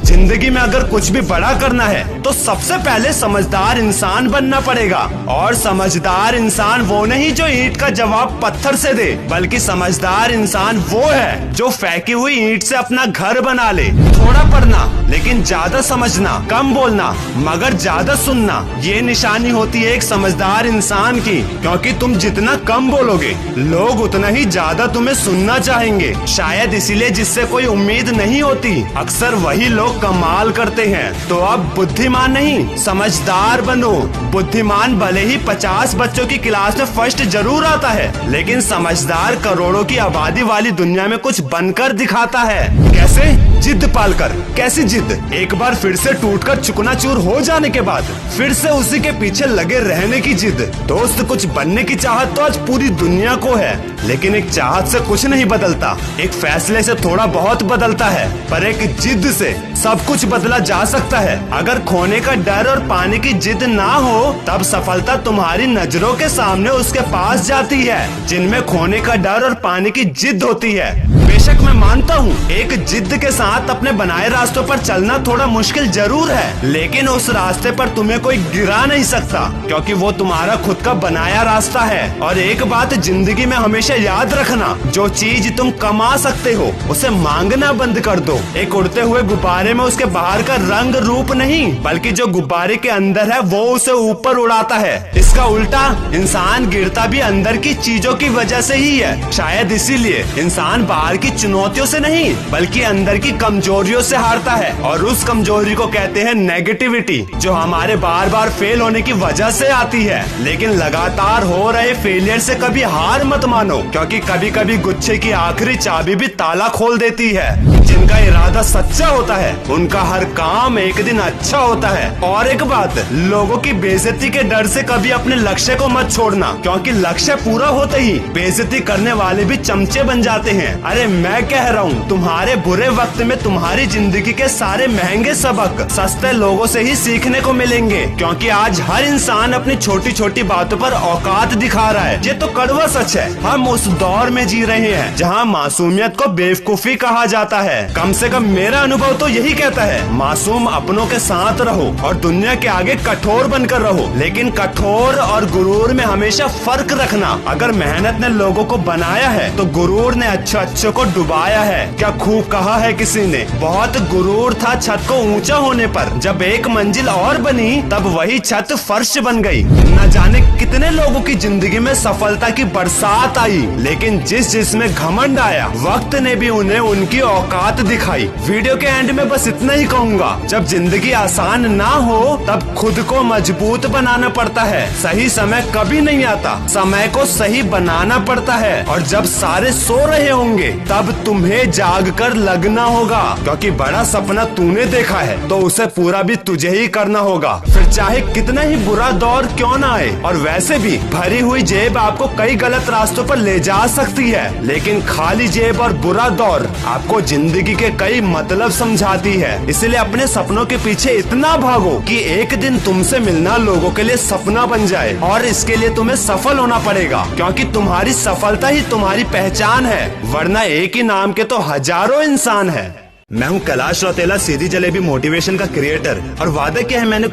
जिंदगी में अगर कुछ भी बड़ा करना है तो सबसे पहले समझदार इंसान बनना पड़ेगा। और समझदार इंसान वो नहीं जो ईंट का जवाब पत्थर से दे, बल्कि समझदार इंसान वो है जो फेंकी हुई ईंट से अपना घर बना ले। थोड़ा पढ़ना लेकिन ज्यादा समझना, कम बोलना मगर ज्यादा सुनना, ये निशानी होती है एक समझदार इंसान की। क्योंकि तुम जितना कम बोलोगे लोग उतना ही ज्यादा तुम्हें सुनना चाहेंगे। शायद इसीलिए जिससे कोई उम्मीद नहीं होती अक्सर वही लोग कमाल करते हैं। तो अब बुद्धिमान नहीं समझदार बनो। बुद्धिमान भले ही 50 बच्चों की क्लास में फर्स्ट जरूर आता है, लेकिन समझदार करोड़ों की आबादी वाली दुनिया में कुछ बनकर दिखाता है। कैसे? जिद पालकर। कैसी जिद? एक बार फिर से टूटकर चुकनाचूर हो जाने के बाद फिर से उसी के पीछे लगे रहने की जिद। दोस्त, कुछ बनने की चाहत तो आज पूरी दुनिया को है, लेकिन एक चाहत से कुछ नहीं बदलता। एक फैसले से थोड़ा बहुत बदलता है, पर एक जिद से सब कुछ बदला जा सकता है। अगर खोने का डर और पाने की जिद ना हो तब सफलता तुम्हारी नजरों के सामने उसके पास जाती है। जिनमें खोने का डर और पाने की जिद होती है। बेशक मैं मानता हूँ एक जिद के साथ अपने बनाए रास्तों पर चलना थोड़ा मुश्किल जरूर है, लेकिन उस रास्ते पर तुम्हें कोई गिरा नहीं सकता, क्योंकि वो तुम्हारा खुद का बनाया रास्ता है। और एक बात जिंदगी में हमेशा याद रखना, जो चीज तुम कमा सकते हो उसे मांगना बंद कर दो। एक उड़ते हुए गुब्बारे में उसके बाहर का रंग रूप नहीं, बल्कि जो गुब्बारे के अंदर है वो उसे ऊपर उड़ाता है। इसका उल्टा इंसान गिरता भी अंदर की चीजों की वजह से ही है। शायद इसीलिए इंसान बाहर की चुनौतियों से नहीं बल्कि अंदर की कमजोरियों से हारता है। और उस कमजोरी को कहते हैं नेगेटिविटी, जो हमारे बार बार फेल होने की वजह से आती है। लेकिन लगातार हो रहे फेलियर से कभी हार मत मानो, क्योंकि कभी कभी गुच्छे की आखिरी चाबी भी ताला खोल देती है। जिनका इरादा सच्चा होता है उनका हर काम एक दिन अच्छा होता है। और एक बात, लोगों की बेइज्जती के डर से कभी अपने लक्ष्य को मत छोड़ना, क्योंकि लक्ष्य पूरा होते ही बेइज्जती करने वाले भी चमचे बन जाते हैं। अरे मैं कह रहा हूँ तुम्हारे बुरे वक्त में तुम्हारी जिंदगी के सारे महंगे सबक सस्ते लोगों से ही सीखने को मिलेंगे, क्योंकि आज हर इंसान अपनी छोटी छोटी बातों पर औकात दिखा रहा है। ये तो कड़वा सच है। हम उस दौर में जी रहे हैं जहाँ मासूमियत को बेवकूफी कहा जाता है। कम से कम मेरा अनुभव तो यही कहता है, मासूम अपनों के साथ रहो और दुनिया के आगे कठोर बनकर रहो, लेकिन कठोर और गुरूर में हमेशा फर्क रखना। अगर मेहनत ने लोगों को बनाया है तो गुरूर ने अच्छे को डुबाया है। क्या खूब कहा है किसी ने, बहुत गुरूर था छत को ऊंचा होने पर, जब एक मंजिल और बनी तब वही छत फर्श बन गई। न जाने कितने लोगों की जिंदगी में सफलता की बरसात आई, लेकिन जिसमें घमंड आया वक्त ने भी उन्हें उनकी औकात दिखाई। वीडियो के एंड में बस इतना ही कहूँगा, जब जिंदगी आसान ना हो तब खुद को मजबूत बनाना पड़ता है। सही समय कभी नहीं आता, समय को सही बनाना पड़ता है। और जब सारे सो रहे होंगे तब तुम्हें जाग कर लगना होगा, क्योंकि बड़ा सपना तूने देखा है तो उसे पूरा भी तुझे ही करना होगा, फिर चाहे कितना ही बुरा दौर क्यों ना आए। और वैसे भी भरी हुई जेब आपको कई गलत रास्तों पर ले जा सकती है, लेकिन खाली जेब और बुरा दौर आपको जिंदगी के कई मतलब समझाती है। इसलिए अपने सपनों के पीछे इतना भागो कि एक दिन तुमसे मिलना लोगों के लिए सपना बन जाए। और इसके लिए तुम्हें सफल होना पड़ेगा, क्योंकि तुम्हारी सफलता ही तुम्हारी पहचान है, वरना एक ही नाम के तो हजारों इंसान है। मैं हूँ कैलाश रौतेला, सीधी जलेबी मोटिवेशन का क्रिएटर। और वादा किया है मैंने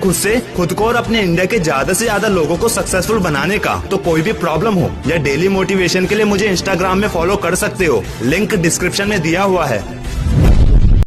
खुद को और अपने इंडिया के ज्यादा से ज्यादा लोगों को सक्सेसफुल बनाने का। तो कोई भी प्रॉब्लम हो या डेली मोटिवेशन के लिए मुझे इंस्टाग्राम में फॉलो कर सकते हो, लिंक डिस्क्रिप्शन में दिया हुआ है।